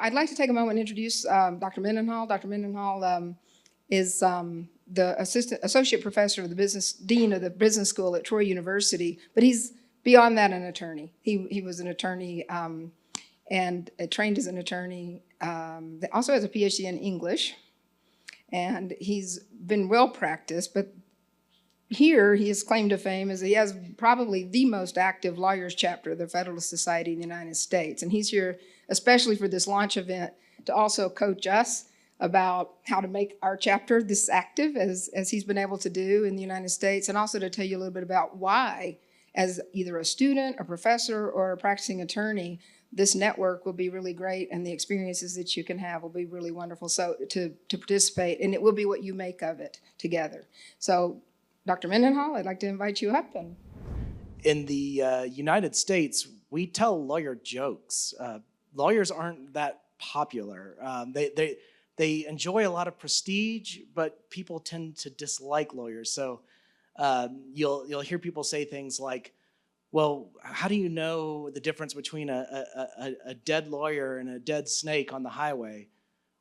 I'd like to take a moment and introduce Dr. Mendenhall. Dr. Mendenhall is the associate professor of the dean of the business school at Troy University, but he's beyond that an attorney. He was an attorney and trained as an attorney. Also has a PhD in English, and he's been well practiced, but here, his claim to fame is he has probably the most active lawyers chapter of the Federalist Society in the United States. And he's here especially for this launch event to also coach us about how to make our chapter this active as he's been able to do in the United States, and also to tell you a little bit about why, as either a student, a professor, or a practicing attorney, this network will be really great, and the experiences that you can have will be really wonderful so to participate, and it will be what you make of it together. So, Dr. Mendenhall, I'd like to invite you up. In the United States, we tell lawyer jokes. Lawyers aren't that popular. They enjoy a lot of prestige, but people tend to dislike lawyers. So you'll hear people say things like, well, how do you know the difference between a dead lawyer and a dead snake on the highway?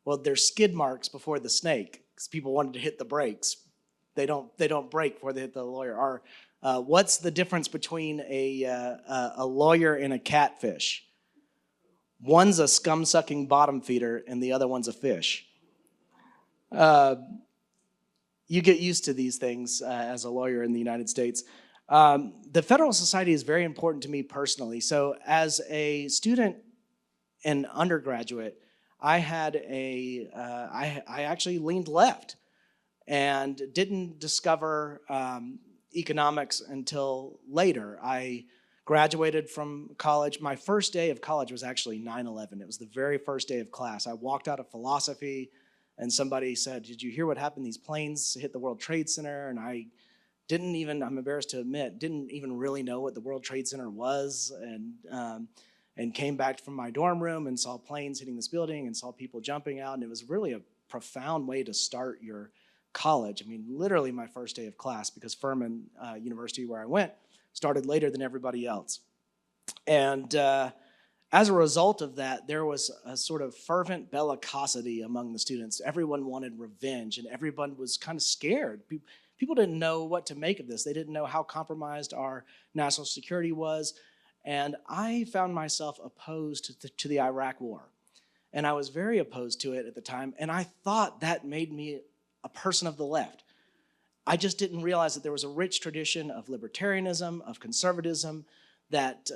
Well, there's skid marks before the snake because people wanted to hit the brakes. They don't brake before they hit the lawyer. Or what's the difference between a lawyer and a catfish? One's a scum-sucking bottom feeder, and the other one's a fish. You get used to these things as a lawyer in the United States. The Federalist Society is very important to me personally. So as a student and undergraduate, I actually leaned left and didn't discover economics until later. I graduated from college. My first day of college was actually 9/11. It was the very first day of class. I walked out of philosophy and somebody said, "Did you hear what happened? These planes hit the World Trade Center." And I didn't even, I'm embarrassed to admit, didn't even really know what the World Trade Center was, and came back from my dorm room and saw planes hitting this building and saw people jumping out. And it was really a profound way to start your college. I mean, literally my first day of class, because Furman University, where I went, started later than everybody else. And as a result of that, there was a sort of fervent bellicosity among the students. Everyone wanted revenge, and everyone was kind of scared. People didn't know what to make of this. They didn't know how compromised our national security was. And I found myself opposed to the Iraq War. And I was very opposed to it at the time. And I thought that made me a person of the left. I just didn't realize that there was a rich tradition of libertarianism, of conservatism that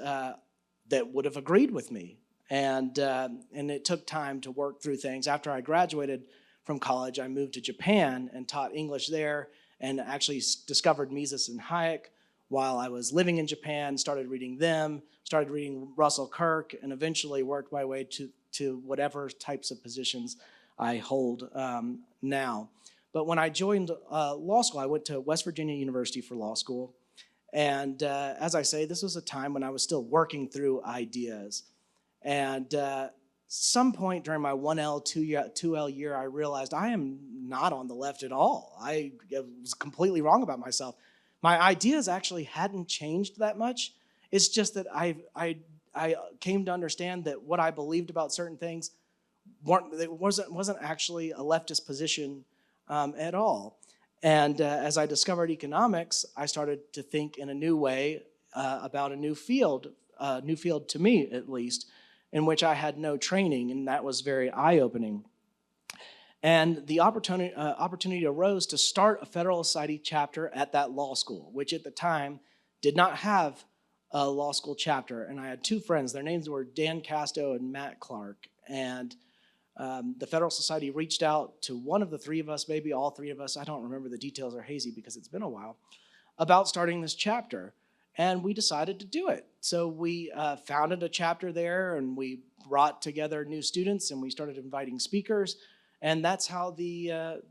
would have agreed with me. And it took time to work through things. After I graduated from college, I moved to Japan and taught English there, and actually discovered Mises and Hayek while I was living in Japan, started reading them, started reading Russell Kirk, and eventually worked my way to whatever types of positions I hold now. But when I joined law school, I went to West Virginia University for law school. And as I say, this was a time when I was still working through ideas. And some point during my 1L, 2L year, I realized I am not on the left at all. I was completely wrong about myself. My ideas actually hadn't changed that much. It's just that I came to understand that what I believed about certain things wasn't actually a leftist position at all. And as I discovered economics, I started to think in a new way about a new field to me at least, in which I had no training, and that was very eye-opening. And the opportunity arose to start a Federalist Society chapter at that law school, which at the time did not have a law school chapter. And I had two friends. Their names were Dan Casto and Matt Clark. And the Federalist Society reached out to one of the three of us, maybe all three of us, I don't remember, the details are hazy because it's been a while, about starting this chapter. And we decided to do it. So we founded a chapter there, and we brought together new students, and we started inviting speakers. And that's how the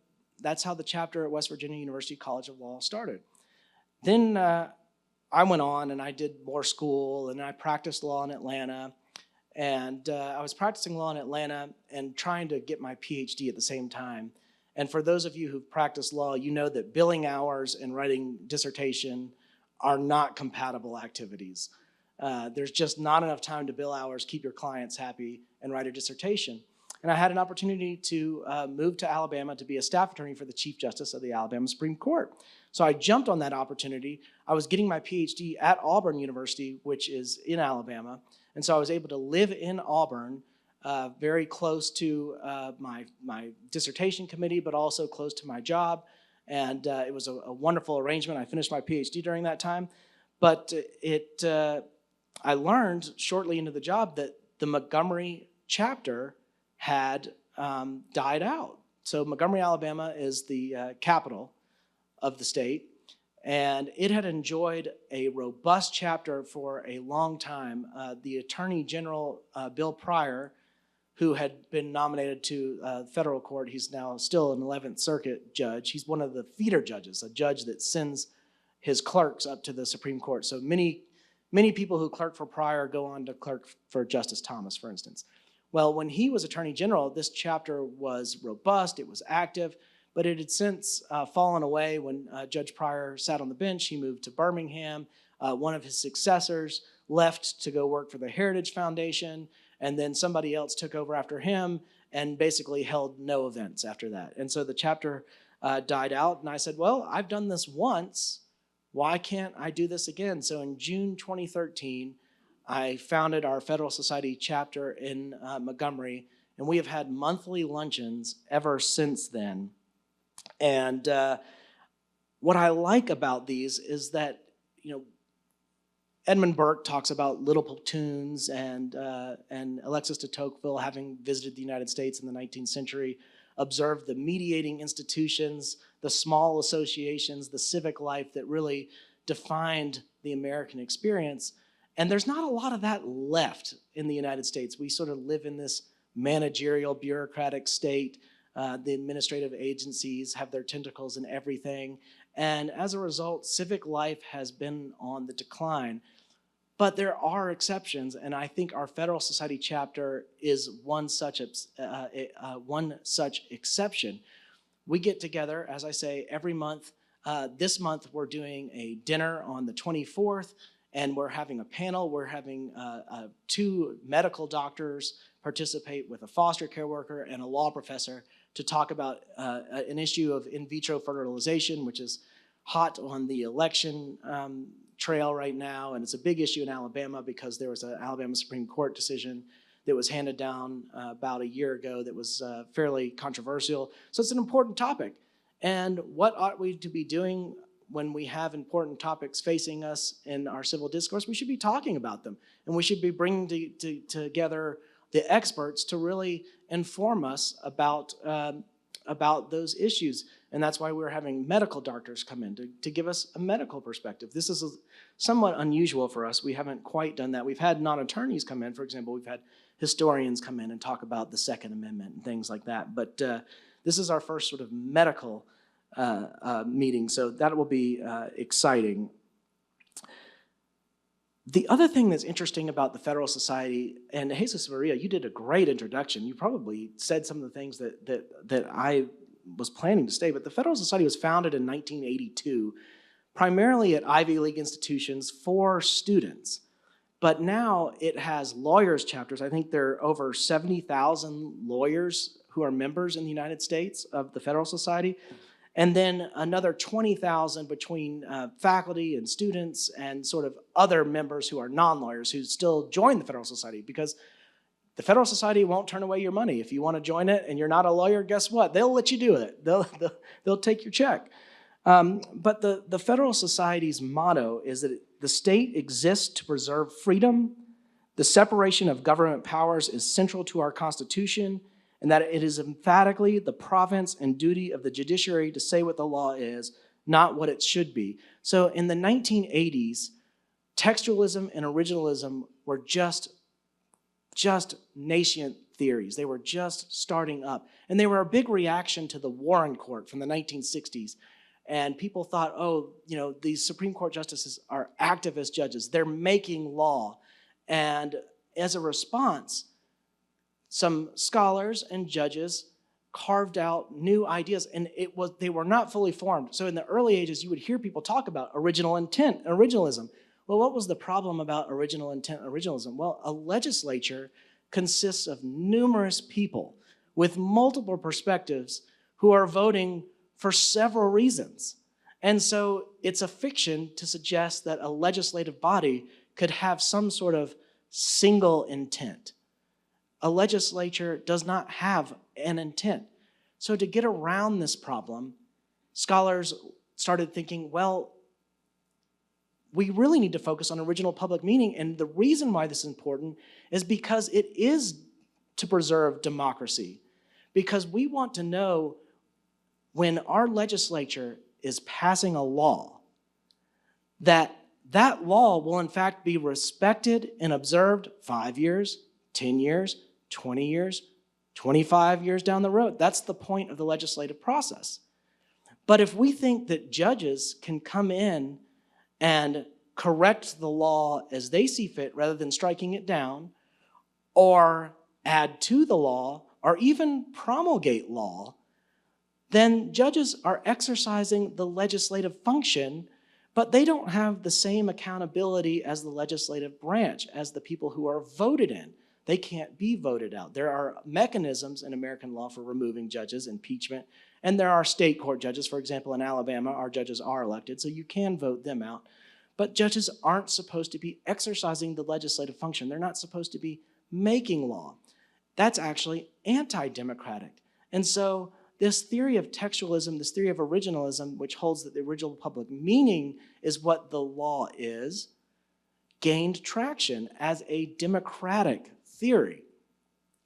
chapter at West Virginia University College of Law started. Then I went on and I did more school, and I practiced law in Atlanta. And I was practicing law in Atlanta and trying to get my PhD at the same time. And for those of you who've practiced law, you know that billing hours and writing dissertation are not compatible activities. There's just not enough time to bill hours, keep your clients happy, and write a dissertation. And I had an opportunity to move to Alabama to be a staff attorney for the Chief Justice of the Alabama Supreme Court. So I jumped on that opportunity. I was getting my PhD at Auburn University, which is in Alabama. And so I was able to live in Auburn, very close to my dissertation committee, but also close to my job. And it was a wonderful arrangement. I finished my PhD during that time. But I learned shortly into the job that the Montgomery chapter had died out. So Montgomery, Alabama is the capital of the state, and it had enjoyed a robust chapter for a long time. The Attorney General, Bill Pryor, who had been nominated to federal court, he's now still an 11th Circuit judge. He's one of the feeder judges, a judge that sends his clerks up to the Supreme Court. So many people who clerk for Pryor go on to clerk for Justice Thomas, for instance. Well, when he was Attorney General, this chapter was robust, it was active, but it had since fallen away when Judge Pryor sat on the bench. He moved to Birmingham. One of his successors left to go work for the Heritage Foundation, and then somebody else took over after him and basically held no events after that. And so the chapter died out, and I said, well, I've done this once. Why can't I do this again? So in June 2013, I founded our Federalist Society chapter in Montgomery, and we have had monthly luncheons ever since then. And what I like about these is that, Edmund Burke talks about little platoons, and Alexis de Tocqueville, having visited the United States in the 19th century, observed the mediating institutions, the small associations, the civic life that really defined the American experience. And there's not a lot of that left in the United States. We sort of live in this managerial, bureaucratic state. The administrative agencies have their tentacles in everything. And as a result, civic life has been on the decline. But there are exceptions, and I think our Federalist Society chapter is one such exception. We get together, as I say, every month. This month we're doing a dinner on the 24th, and we're having a panel. We're having 2 medical doctors participate with a foster care worker and a law professor to talk about an issue of in vitro fertilization, which is hot on the election trail right now. And it's a big issue in Alabama because there was an Alabama Supreme Court decision that was handed down about a year ago that was fairly controversial. So it's an important topic. And what ought we to be doing when we have important topics facing us in our civil discourse? We should be talking about them, and we should be bringing together the experts to really inform us about those issues. And that's why we're having medical doctors come in to give us a medical perspective. This is somewhat unusual for us. We haven't quite done that. We've had non-attorneys come in. For example, we've had historians come in and talk about the Second Amendment and things like that. But this is our first sort of medical meeting, so that will be exciting. The other thing that's interesting about the Federalist Society, and Jesus Maria, you did a great introduction. You probably said some of the things that I was planning to say, but the Federalist Society was founded in 1982, primarily at Ivy League institutions for students. But now it has lawyers chapters. I think there are over 70,000 lawyers who are members in the United States of the Federalist Society. And then another 20,000 between faculty and students and sort of other members who are non-lawyers who still join the Federalist Society, because the Federalist Society won't turn away your money. If you want to join it and you're not a lawyer, guess what? They'll let you do it. They'll take your check. But the Federalist Society's motto is that the state exists to preserve freedom, the separation of government powers is central to our Constitution, and that it is emphatically the province and duty of the judiciary to say what the law is, not what it should be. So in the 1980s, textualism and originalism were just nascent theories. They were just starting up. And they were a big reaction to the Warren Court from the 1960s. And people thought, these Supreme Court justices are activist judges. They're making law. And as a response, some scholars and judges carved out new ideas, and they were not fully formed. So in the early ages, you would hear people talk about original intent and originalism. Well, what was the problem about original intent and originalism? Well, a legislature consists of numerous people with multiple perspectives who are voting for several reasons. And so it's a fiction to suggest that a legislative body could have some sort of single intent. A legislature does not have an intent. So to get around this problem, scholars started thinking, well, we really need to focus on original public meaning. And the reason why this is important is because it is to preserve democracy. Because we want to know when our legislature is passing a law, that that law will in fact be respected and observed 5 years, 10 years, 20 years, 25 years down the road. That's the point of the legislative process. But if we think that judges can come in and correct the law as they see fit rather than striking it down, or add to the law, or even promulgate law, then judges are exercising the legislative function, but they don't have the same accountability as the legislative branch, as the people who are voted in. They can't be voted out. There are mechanisms in American law for removing judges, impeachment, and there are state court judges. For example, in Alabama, our judges are elected, so you can vote them out. But judges aren't supposed to be exercising the legislative function. They're not supposed to be making law. That's actually anti-democratic. And so this theory of textualism, this theory of originalism, which holds that the original public meaning is what the law is, gained traction as a democratic theory.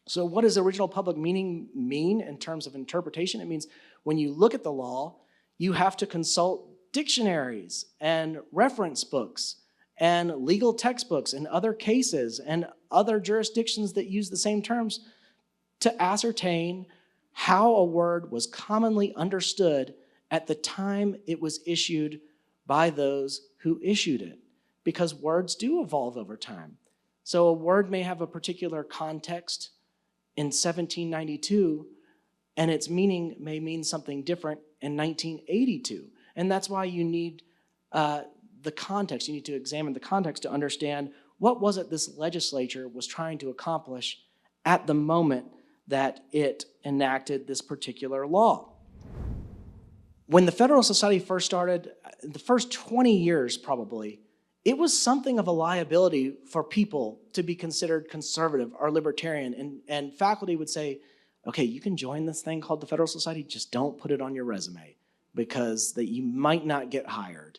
So what does original public meaning mean in terms of interpretation? It means when you look at the law, you have to consult dictionaries and reference books and legal textbooks and other cases and other jurisdictions that use the same terms to ascertain how a word was commonly understood at the time it was issued by those who issued it, because words do evolve over time. So a word may have a particular context in 1792, and its meaning may mean something different in 1982. And that's why you need the context. You need to examine the context to understand what was it this legislature was trying to accomplish at the moment that it enacted this particular law. When the Federalist Society first started, the first 20 years probably, it was something of a liability for people to be considered conservative or libertarian. And faculty would say, okay, you can join this thing called the Federalist Society, just don't put it on your resume because that you might not get hired.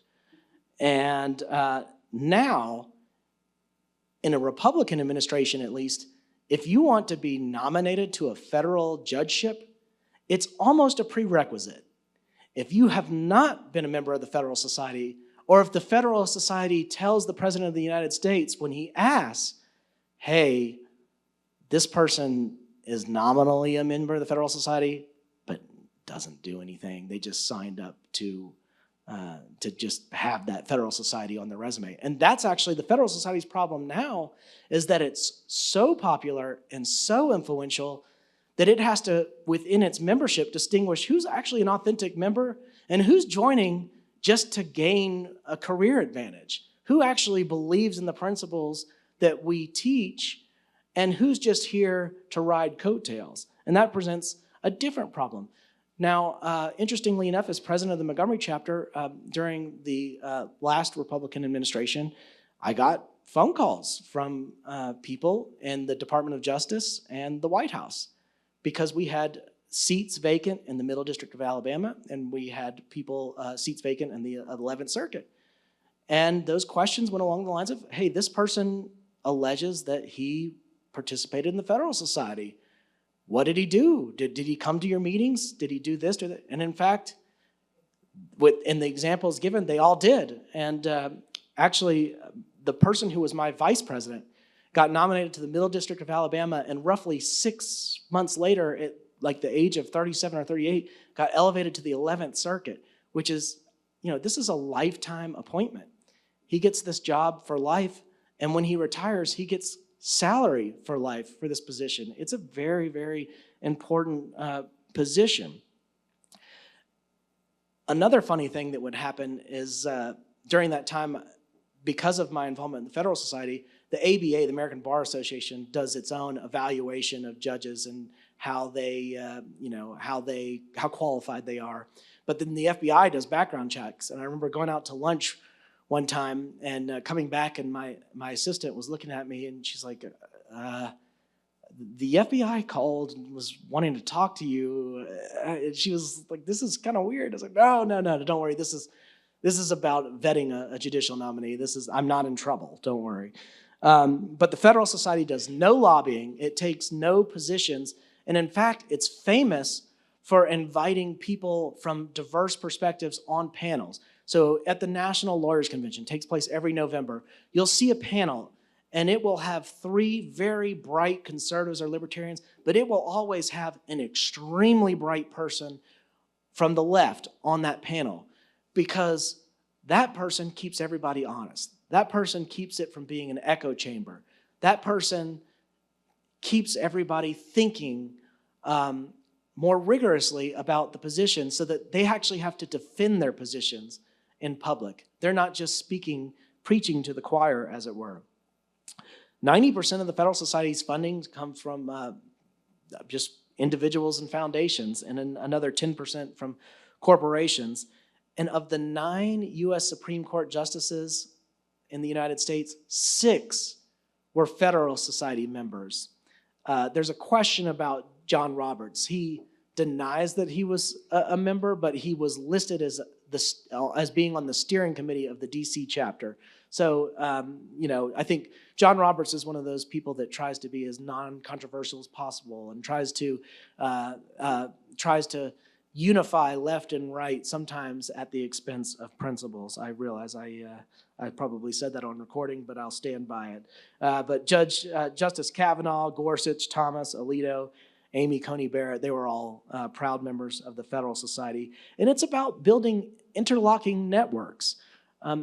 And now, in a Republican administration at least, if you want to be nominated to a federal judgeship, it's almost a prerequisite. If you have not been a member of the Federalist Society, or if the Federalist Society tells the President of the United States when he asks, hey, this person is nominally a member of the Federalist Society, but doesn't do anything. They just signed up to just have that Federalist Society on their resume. And that's actually the Federalist Society's problem now, is that it's so popular and so influential that it has to, within its membership, distinguish who's actually an authentic member and who's joining just to gain a career advantage, who actually believes in the principles that we teach, and who's just here to ride coattails. And that presents a different problem. Now, interestingly enough, as president of the Montgomery chapter, during the last Republican administration, I got phone calls from people in the Department of Justice and the White House, because we had seats vacant in the Middle District of Alabama, and we had people, seats vacant in the 11th Circuit. And those questions went along the lines of, hey, this person alleges that he participated in the Federalist Society. What did he do? Did he come to your meetings? Did he do this or that? And in fact, in the examples given, they all did. And actually, the person who was my vice president got nominated to the Middle District of Alabama, and roughly 6 months later, at like the age of 37 or 38, got elevated to the 11th Circuit, which is, this is a lifetime appointment. He gets this job for life, and when he retires, he gets salary for life for this position. It's a very, very important position. Another funny thing that would happen is during that time, because of my involvement in the Federalist Society, the ABA, the American Bar Association, does its own evaluation of judges and how they, how qualified they are. But then the FBI does background checks. And I remember going out to lunch one time and coming back, and my assistant was looking at me, and she's like, the FBI called and was wanting to talk to you. She was like, this is kind of weird. I was like, no, don't worry. This is about vetting a judicial nominee. I'm not in trouble, don't worry. But the Federalist Society does no lobbying. It takes no positions. And in fact, it's famous for inviting people from diverse perspectives on panels. So at the National Lawyers Convention, takes place every November, you'll see a panel, and it will have 3 very bright conservatives or libertarians, but it will always have an extremely bright person from the left on that panel, because that person keeps everybody honest. That person keeps it from being an echo chamber. That person keeps everybody thinking more rigorously about the position, so that they actually have to defend their positions in public. They're not just preaching to the choir, as it were. 90% of the Federalist Society's funding comes from just individuals and foundations, and then another 10% from corporations. And of the 9 U.S. Supreme Court justices in the United States, 6 were Federalist Society members. There's a question about John Roberts. He denies that he was a member, but he was listed as being on the steering committee of the D.C. chapter. So, I think John Roberts is one of those people that tries to be as non-controversial as possible and tries to unify left and right, sometimes at the expense of principles. I realize I probably said that on recording, but I'll stand by it. But Justice Kavanaugh, Gorsuch, Thomas, Alito, Amy Coney Barrett, they were all proud members of the Federalist Society. And it's about building interlocking networks.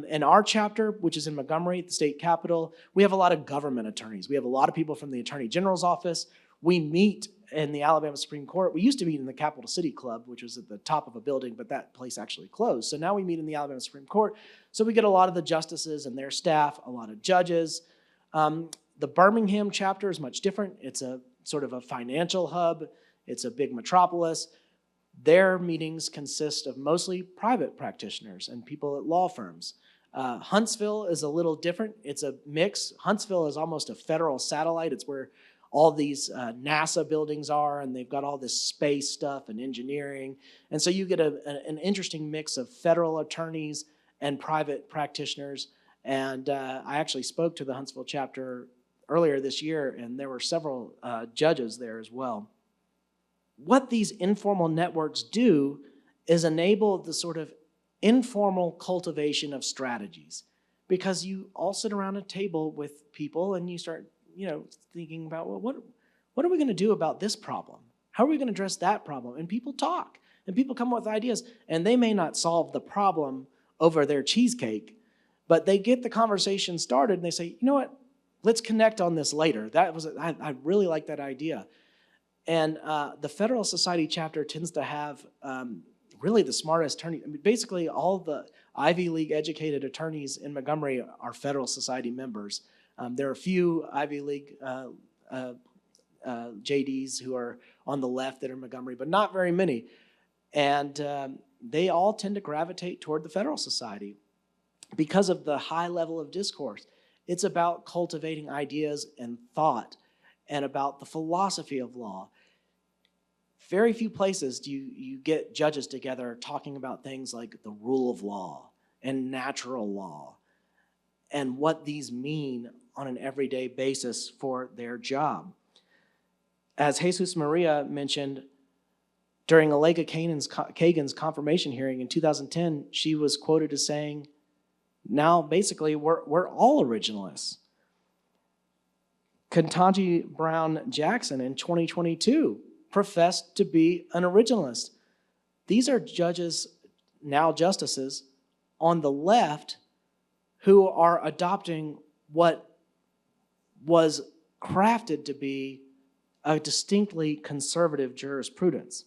In our chapter, which is in Montgomery, the state capital, we have a lot of government attorneys. We have a lot of people from the Attorney General's office. We meet in the Alabama Supreme Court. We used to meet in the Capital City Club, which was at the top of a building, but that place actually closed. So now we meet in the Alabama Supreme Court. So we get a lot of the justices and their staff, a lot of judges. The Birmingham chapter is much different. It's a sort of a financial hub. It's a big metropolis. Their meetings consist of mostly private practitioners and people at law firms. Huntsville is a little different. It's a mix. Huntsville is almost a federal satellite. It's where all these NASA buildings are, and they've got all this space stuff and engineering. And so you get an interesting mix of federal attorneys and private practitioners. And I actually spoke to the Huntsville chapter earlier this year, and there were several judges there as well. What these informal networks do is enable the sort of informal cultivation of strategies, because you all sit around a table with people and you start, thinking about, well, what are we going to do about this problem? How are we going to address that problem? And people talk, and people come up with ideas, and they may not solve the problem over their cheesecake, but they get the conversation started, and they say, you know what, let's connect on this later. I really like that idea. And the Federalist Society chapter tends to have really the smartest attorneys. I mean, basically, all the Ivy League educated attorneys in Montgomery are Federalist Society members. There are a few Ivy League JDs who are on the left that are in Montgomery, but not very many. And they all tend to gravitate toward the Federalist Society because of the high level of discourse. It's about cultivating ideas and thought, and about the philosophy of law. Very few places do you get judges together talking about things like the rule of law and natural law and what these mean on an everyday basis for their job. As Jesus Maria mentioned, during Allegra Kagan's confirmation hearing in 2010, she was quoted as saying, now basically we're all originalists. Ketanji Brown Jackson in 2022 professed to be an originalist. These are judges, now justices, on the left who are adopting what was crafted to be a distinctly conservative jurisprudence.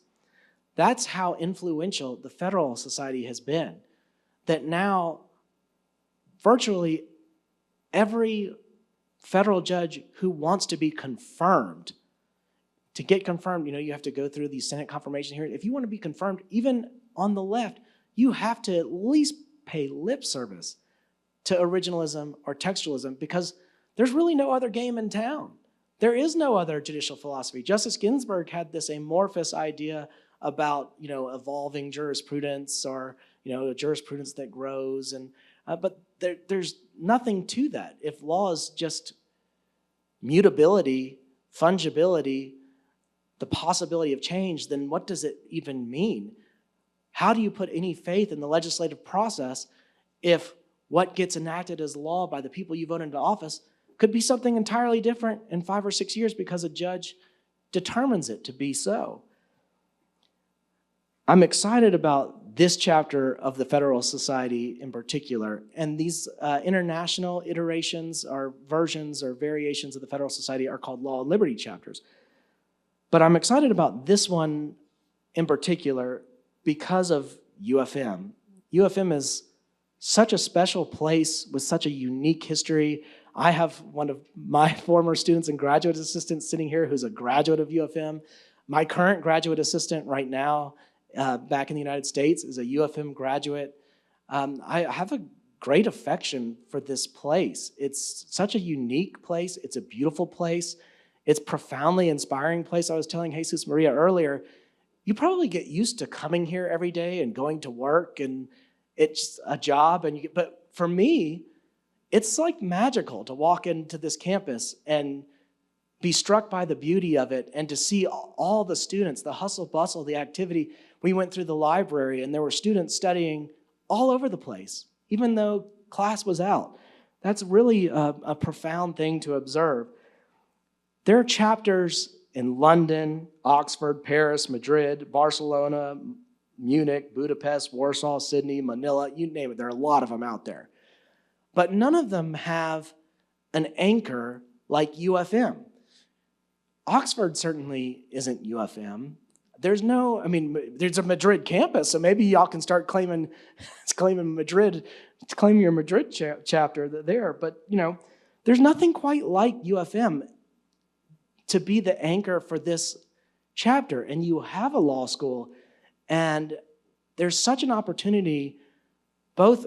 That's how influential the Federalist Society has been, that now virtually every federal judge who wants to be confirmed. To get confirmed, you have to go through these Senate confirmation hearings. If you want to be confirmed, even on the left, you have to at least pay lip service to originalism or textualism, because there's really no other game in town. There is no other judicial philosophy. Justice Ginsburg had this amorphous idea about, evolving jurisprudence, or, a jurisprudence that grows, but there's nothing to that. If law is just mutability, fungibility, the possibility of change, then what does it even mean? How do you put any faith in the legislative process if what gets enacted as law by the people you vote into office could be something entirely different in 5 or 6 years because a judge determines it to be so? I'm excited about this chapter of the Federalist Society in particular, and these international iterations or versions or variations of the Federalist Society are called Law and Liberty chapters. But I'm excited about this one in particular because of UFM. UFM is such a special place with such a unique history. I have one of my former students and graduate assistants sitting here who's a graduate of UFM. My current graduate assistant right now back in the United States is a UFM graduate. I have a great affection for this place. It's such a unique place. It's a beautiful place. It's a profoundly inspiring place. I was telling Jesus Maria earlier, you probably get used to coming here every day and going to work, and it's a job. But for me, it's like magical to walk into this campus and be struck by the beauty of it, and to see all the students, the hustle bustle, the activity. We went through the library and there were students studying all over the place, even though class was out. That's really a profound thing to observe. There are chapters in London, Oxford, Paris, Madrid, Barcelona, Munich, Budapest, Warsaw, Sydney, Manila, you name it. There are a lot of them out there. But none of them have an anchor like UFM. Oxford certainly isn't UFM. There's a Madrid campus, so maybe y'all can start claiming Madrid, claim your Madrid chapter there. But, there's nothing quite like UFM to be the anchor for this chapter. And you have a law school, and there's such an opportunity both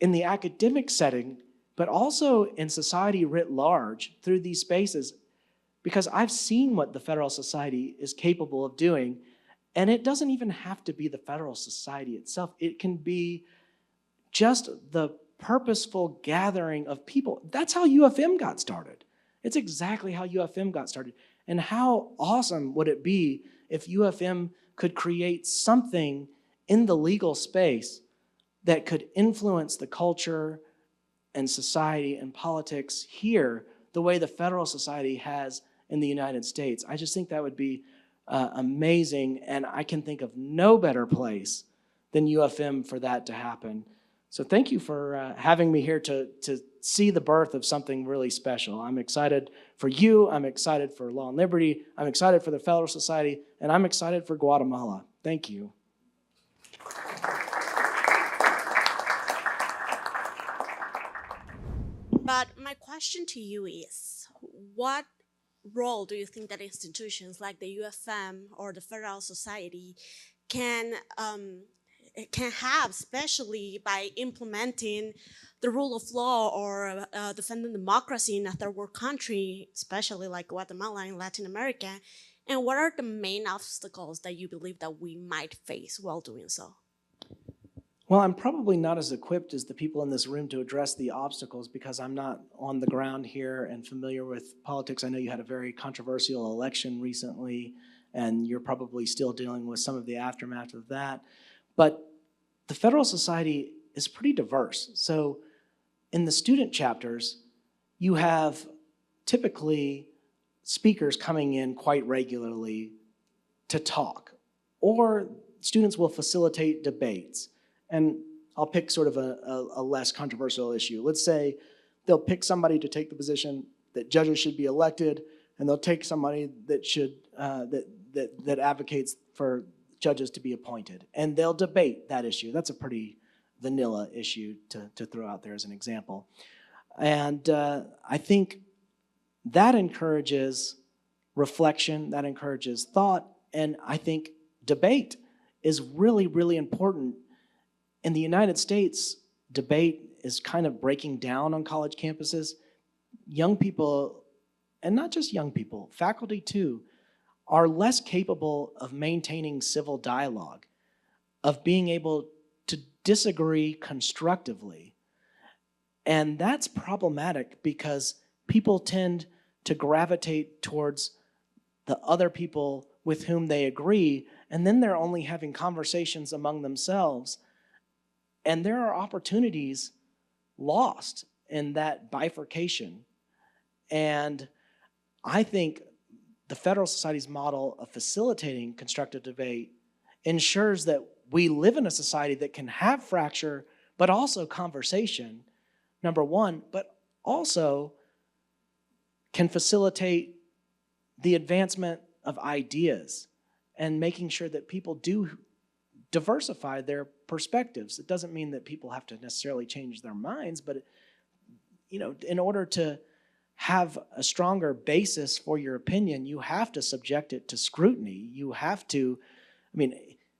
in the academic setting, but also in society writ large through these spaces, because I've seen what the Federalist Society is capable of doing, and it doesn't even have to be the Federalist Society itself. It can be just the purposeful gathering of people. That's how UFM got started. It's exactly how UFM got started. And how awesome would it be if UFM could create something in the legal space that could influence the culture and society and politics here the way the Federalist Society has in the United States. I just think that would be amazing, and I can think of no better place than UFM for that to happen. So thank you for having me here to see the birth of something really special. I'm excited for you. I'm excited for Law and Liberty. I'm excited for the Federalist Society, and I'm excited for Guatemala. Thank you. But my question to you is, what role do you think that institutions like the UFM or the Federalist Society can have, especially by implementing the rule of law or defending democracy in a third world country, especially like Guatemala and Latin America? And what are the main obstacles that you believe that we might face while doing so? Well, I'm probably not as equipped as the people in this room to address the obstacles because I'm not on the ground here and familiar with politics. I know you had a very controversial election recently, and you're probably still dealing with some of the aftermath of that. But the Federalist Society is pretty diverse. So in the student chapters, you have typically speakers coming in quite regularly to talk, or students will facilitate debates. And I'll pick sort of a less controversial issue. Let's say they'll pick somebody to take the position that judges should be elected, and they'll take somebody that should that advocates for judges to be appointed, and they'll debate that issue. That's a pretty vanilla issue to throw out there as an example. And I think that encourages reflection, that encourages thought, and I think debate is really, really important. In the United States, debate is kind of breaking down on college campuses. Young people, and not just young people, faculty too, are less capable of maintaining civil dialogue, of being able to disagree constructively. And that's problematic because people tend to gravitate towards the other people with whom they agree, and then they're only having conversations among themselves. And there are opportunities lost in that bifurcation. And I think the Federalist Society's model of facilitating constructive debate ensures that we live in a society that can have fracture, but also conversation, number one, but also can facilitate the advancement of ideas and making sure that people do diversify their perspectives. It doesn't mean that people have to necessarily change their minds, but in order to have a stronger basis for your opinion, you have to subject it to scrutiny. You have to,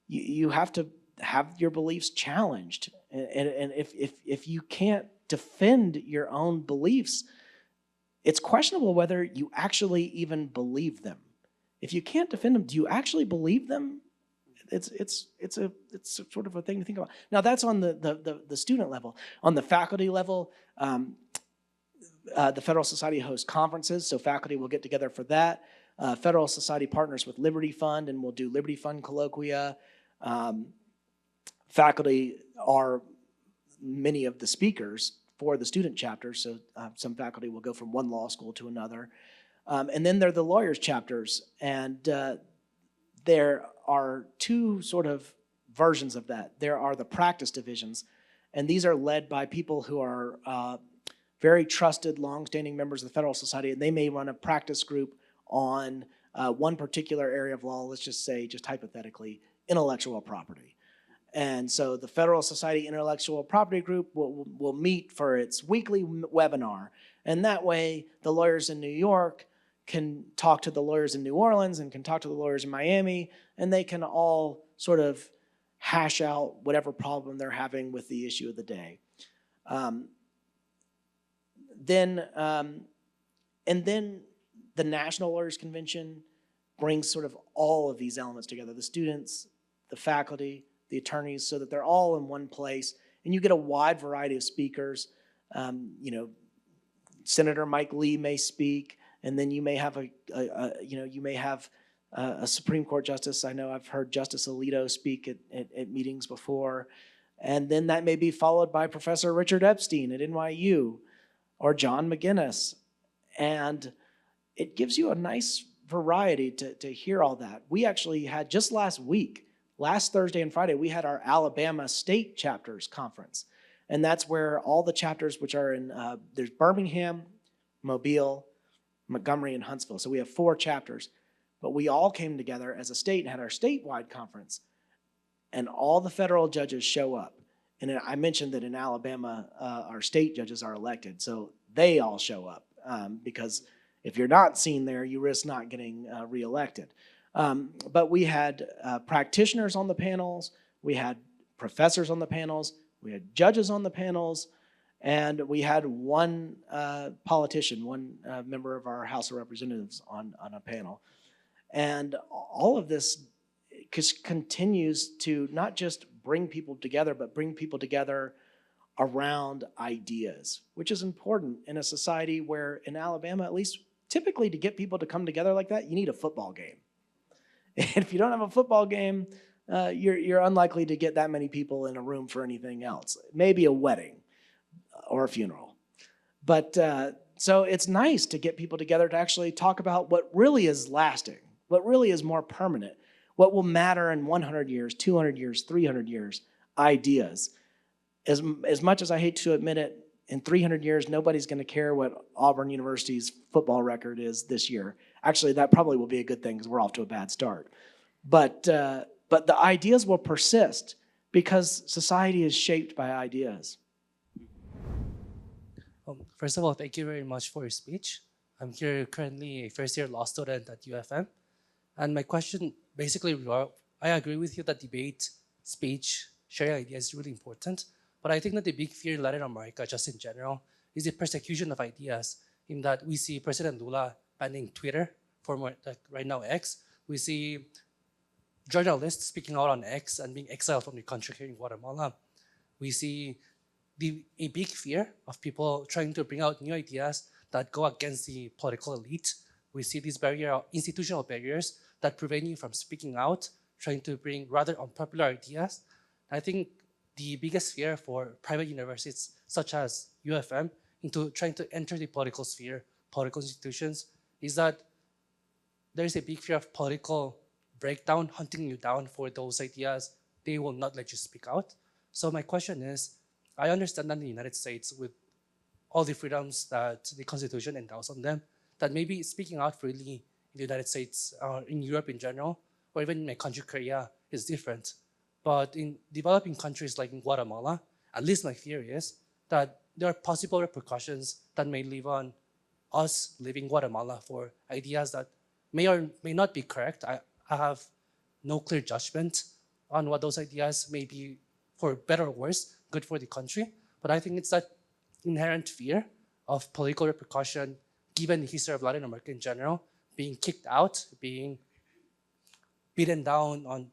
you have to have your beliefs challenged. And if you can't defend your own beliefs, it's questionable whether you actually even believe them. If you can't defend them, do you actually believe them? It's sort of a thing to think about. Now that's on the student level. On the faculty level, the Federalist Society hosts conferences, so faculty will get together for that. Federalist Society partners with Liberty Fund, and we'll do Liberty Fund colloquia. Faculty are many of the speakers for the student chapters, so some faculty will go from one law school to another. And then there are the lawyers chapters, and there are two sort of versions of that. There are the practice divisions, and these are led by people who are very trusted, longstanding members of the Federalist Society, and they may run a practice group on one particular area of law, let's just say, just hypothetically, intellectual property. And so the Federalist Society Intellectual Property Group will meet for its weekly webinar. And that way, the lawyers in New York can talk to the lawyers in New Orleans and can talk to the lawyers in Miami, and they can all sort of hash out whatever problem they're having with the issue of the day. Then the National Lawyers Convention brings sort of all of these elements together, the students, the faculty, the attorneys, so that they're all in one place, and you get a wide variety of speakers. Senator Mike Lee may speak, and then you may have a Supreme Court justice. I know I've heard Justice Alito speak at meetings before, and then that may be followed by Professor Richard Epstein at NYU or John McGinnis, and it gives you a nice variety to hear all that. We actually had just last Thursday and Friday, we had our Alabama State Chapters Conference. And that's where all the chapters, which are in, there's Birmingham, Mobile, Montgomery, and Huntsville. So we have 4 chapters. But we all came together as a state and had our statewide conference. And all the federal judges show up. And I mentioned that in Alabama, our state judges are elected. So they all show up because if you're not seen there, you risk not getting reelected. But we had practitioners on the panels, we had professors on the panels, we had judges on the panels, and we had one politician, one member of our House of Representatives on a panel. And all of this continues to not just bring people together, but bring people together around ideas, which is important in a society where in Alabama, at least typically to get people to come together like that, you need a football game. And if you don't have a football game, you're unlikely to get that many people in a room for anything else. Maybe a wedding or a funeral. But so it's nice to get people together to actually talk about what really is lasting, what really is more permanent, what will matter in 100 years, 200 years, 300 years, ideas. As much as I hate to admit it, in 300 years, nobody's going to care what Auburn University's football record is this year. Actually, that probably will be a good thing because we're off to a bad start. But the ideas will persist because society is shaped by ideas. First of all, thank you very much for your speech. I'm here currently a first-year law student at UFM. And my question basically, I agree with you that debate, speech, sharing ideas is really important. But I think that the big fear in Latin America, just in general, is the persecution of ideas. In that we see President Lula banning Twitter, former like right now X. We see journalists speaking out on X and being exiled from the country here in Guatemala. We see a big fear of people trying to bring out new ideas that go against the political elite. We see these institutional barriers that prevent you from speaking out, trying to bring rather unpopular ideas. I think the biggest fear for private universities such as UFM into trying to enter the political sphere, political institutions, is that there is a big fear of political breakdown, hunting you down for those ideas. They will not let you speak out. So my question is, I understand that in the United States, with all the freedoms that the Constitution endows on them, that maybe speaking out freely in the United States or in Europe in general, or even in my country, Korea, is different. But in developing countries like in Guatemala, at least my fear is that there are possible repercussions that may live on us living in Guatemala for ideas that may or may not be correct. I have no clear judgment on what those ideas may be, for better or worse, good for the country. But I think it's that inherent fear of political repercussion, given the history of Latin America in general, being kicked out, being beaten down on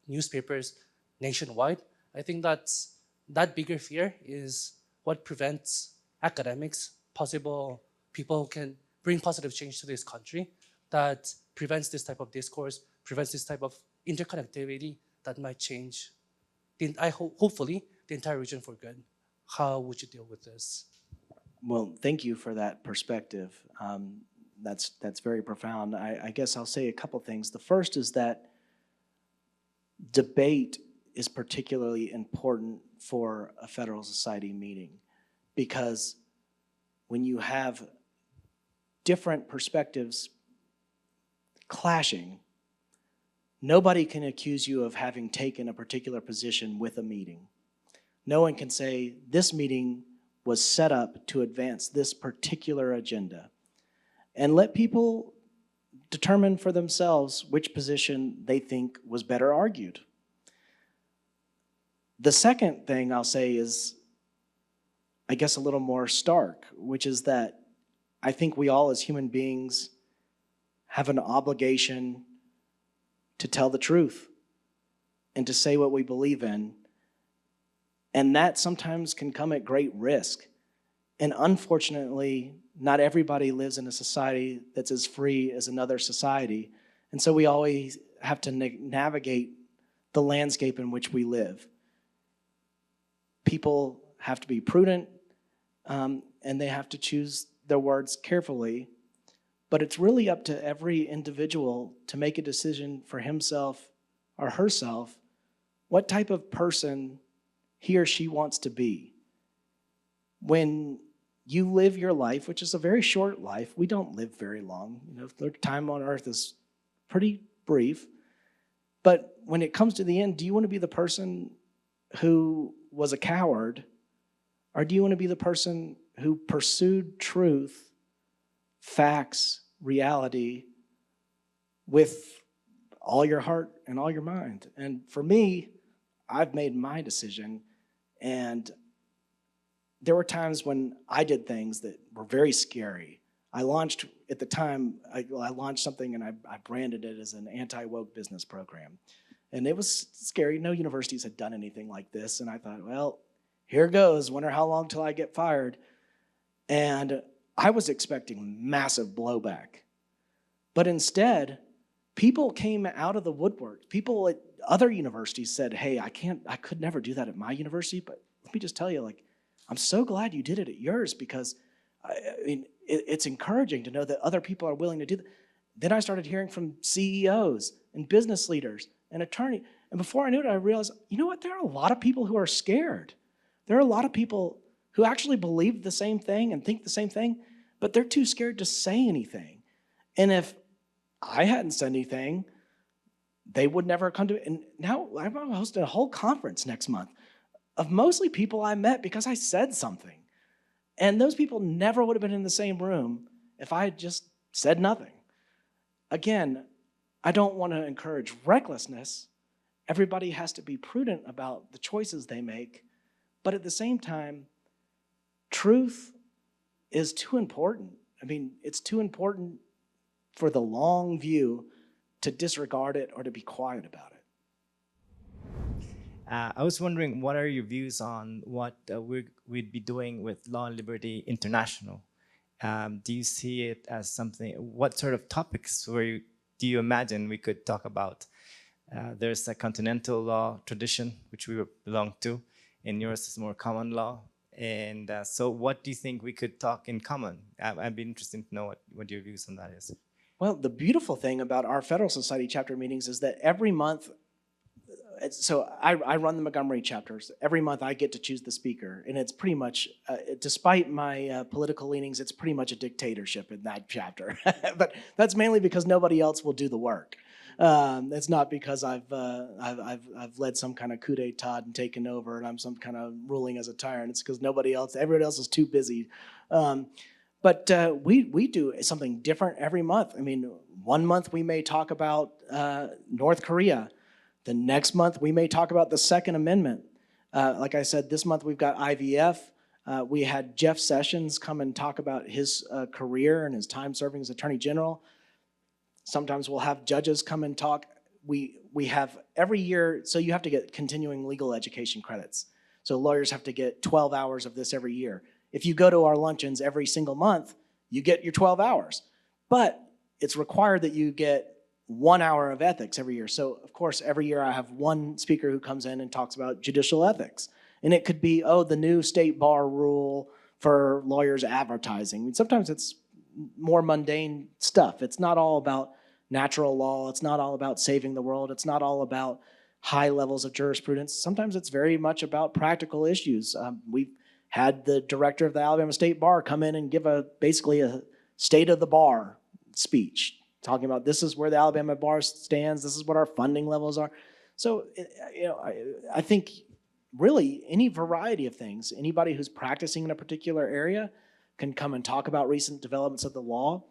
newspapers nationwide. I think that bigger fear is what prevents academics, possible people who can bring positive change to this country, that prevents this type of discourse, prevents this type of interconnectivity that might change, hopefully, the entire region for good. How would you deal with this? Well, thank you for that perspective. That's very profound. I guess I'll say a couple things. The first is that debate is particularly important for a Federalist Society meeting, because when you have different perspectives clashing, nobody can accuse you of having taken a particular position with a meeting. No one can say this meeting was set up to advance this particular agenda. And let people determine for themselves which position they think was better argued. The second thing I'll say is, I guess, a little more stark, which is that I think we all as human beings have an obligation to tell the truth and to say what we believe in. And that sometimes can come at great risk. And unfortunately, not everybody lives in a society that's as free as another society. And so we always have to navigate the landscape in which we live. People have to be prudent, and they have to choose their words carefully. But it's really up to every individual to make a decision for himself or herself what type of person he or she wants to be. When you live your life, which is a very short life, we don't live very long. The time on earth is pretty brief. But when it comes to the end, do you want to be the person who was a coward, or do you want to be the person who pursued truth, facts, reality with all your heart and all your mind? And for me, I've made my decision, and there were times when I did things that were very scary. I launched, at the time, I launched something and I branded it as an anti-woke business program. And it was scary. No universities had done anything like this. And I thought, well, here goes. Wonder how long till I get fired. And I was expecting massive blowback. But instead, people came out of the woodwork. People at other universities said, hey, I could never do that at my university. But let me just tell you, I'm so glad you did it at yours, because it's encouraging to know that other people are willing to do that. Then I started hearing from CEOs and business leaders and attorneys. And before I knew it, I realized, you know what? There are a lot of people who are scared. There are a lot of people who actually believe the same thing and think the same thing, but they're too scared to say anything. And if I hadn't said anything, they would never come to it. And now I'm hosting a whole conference next month of mostly people I met because I said something. And those people never would have been in the same room if I had just said nothing. Again, I don't want to encourage recklessness. Everybody has to be prudent about the choices they make. But at the same time, truth is too important. I mean, it's too important for the long view to disregard it or to be quiet about it. I was wondering, what are your views on what we'd be doing with Law and Liberty International? Do you see it as something, what sort of topics do you imagine we could talk about? There's a continental law tradition, which we belong to, and yours is more common law. And so what do you think we could talk in common? I'd be interested to know what your views on that is. Well, the beautiful thing about our Federalist Society chapter meetings is that every month, so I run the Montgomery chapters. Every month I get to choose the speaker, and it's pretty much, despite my political leanings, it's pretty much a dictatorship in that chapter. But that's mainly because nobody else will do the work. It's not because I've led some kind of coup d'etat and taken over, and I'm some kind of ruling as a tyrant. It's because everybody else is too busy. But we do something different every month. I mean, one month we may talk about North Korea. The next month we may talk about the Second Amendment. Like I said, this month we've got IVF. We had Jeff Sessions come and talk about his career and his time serving as Attorney General. Sometimes we'll have judges come and talk. We have every year, so you have to get continuing legal education credits. So lawyers have to get 12 hours of this every year. If you go to our luncheons every single month, you get your 12 hours. But it's required that you get 1 hour of ethics every year. So, of course, every year I have one speaker who comes in and talks about judicial ethics. And it could be, the new state bar rule for lawyers advertising. I mean, sometimes it's more mundane stuff. It's not all about natural law. It's not all about saving the world. It's not all about high levels of jurisprudence. Sometimes it's very much about practical issues. We've had the director of the Alabama State Bar come in and give basically a state of the bar speech, talking about this is where the Alabama bar stands, this is what our funding levels are. So, I think really any variety of things, anybody who's practicing in a particular area can come and talk about recent developments of the law.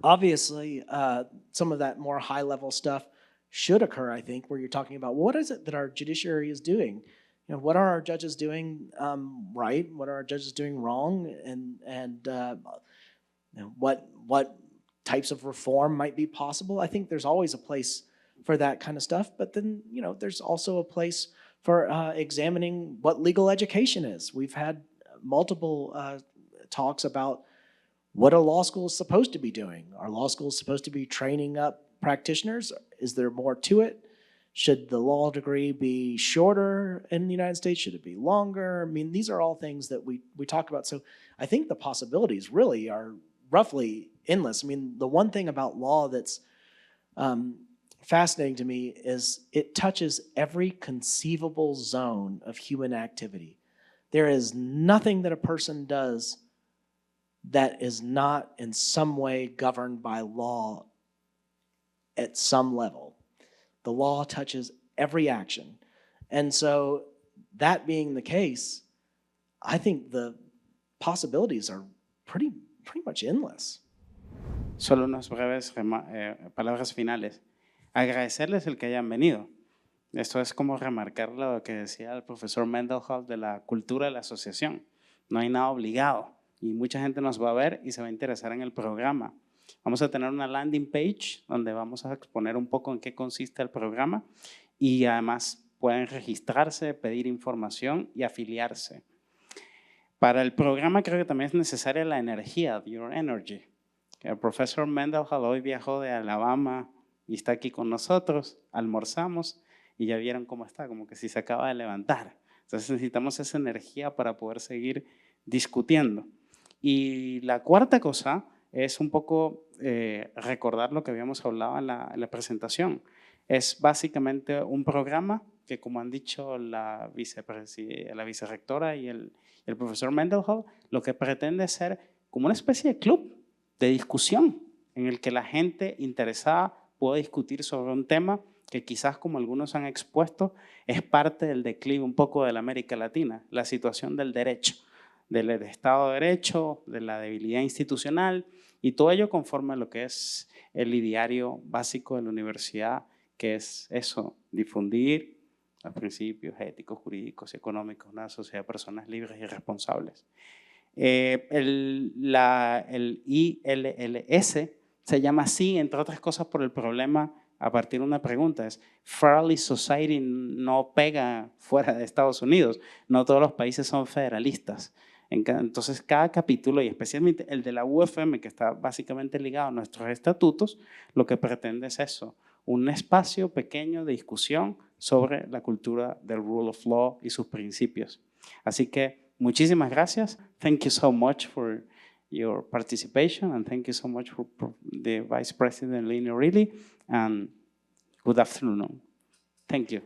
Obviously, some of that more high-level stuff should occur, I think, where you're talking about what is it that our judiciary is doing? What are our judges doing right? What are our judges doing wrong? And what types of reform might be possible? I think there's always a place for that kind of stuff. But then, there's also a place for examining what legal education is. We've had multiple talks about what a law school is supposed to be doing. Are law schools supposed to be training up practitioners? Is there more to it? Should the law degree be shorter in the United States? Should it be longer? I mean, these are all things that we talk about. So I think the possibilities really are roughly endless. I mean, the one thing about law that's fascinating to me is it touches every conceivable zone of human activity. There is nothing that a person does that is not in some way governed by law at some level. The law touches every action. And so that being the case, I think the possibilities are pretty much endless. Solo unas breves palabras finales. Agradecerles el que hayan venido. Esto es como remarcar lo que decía el profesor Mendenhall de la cultura de la asociación. No hay nada obligado y mucha gente nos va a ver y se va a interesar en el programa. Vamos a tener una landing page donde vamos a exponer un poco en qué consiste el programa y además pueden registrarse, pedir información y afiliarse. Para el programa creo que también es necesaria la energía, your energy. El profesor Mendenhall hoy viajó de Alabama y está aquí con nosotros, almorzamos y ya vieron cómo está, como que si se acaba de levantar. Entonces necesitamos esa energía para poder seguir discutiendo. Y la cuarta cosa es un poco recordar lo que habíamos hablado en la presentación. Es básicamente un programa que, como han dicho la vicerrectora y el profesor Mendenhall, lo que pretende ser como una especie de club de discusión en el que la gente interesada pueda discutir sobre un tema que quizás, como algunos han expuesto, es parte del declive un poco de la América Latina, la situación del derecho. del Estado de Derecho, de la debilidad institucional, y todo ello conforme a lo que es el ideario básico de la universidad, que es eso, difundir los principios éticos, jurídicos y económicos de una sociedad de personas libres y responsables. El ILLS se llama así, entre otras cosas, por el problema a partir de una pregunta. Es Federalist Society no pega fuera de Estados Unidos. No todos los países son federalistas. Entonces, cada capítulo, y especialmente el de la UFM, que está básicamente ligado a nuestros estatutos, lo que pretende es eso, un espacio pequeño de discusión sobre la cultura del rule of law y sus principios. Así que muchísimas gracias. Thank you so much for your participation, and thank you so much for the Vice President Lino Reilly, and good afternoon. Thank you.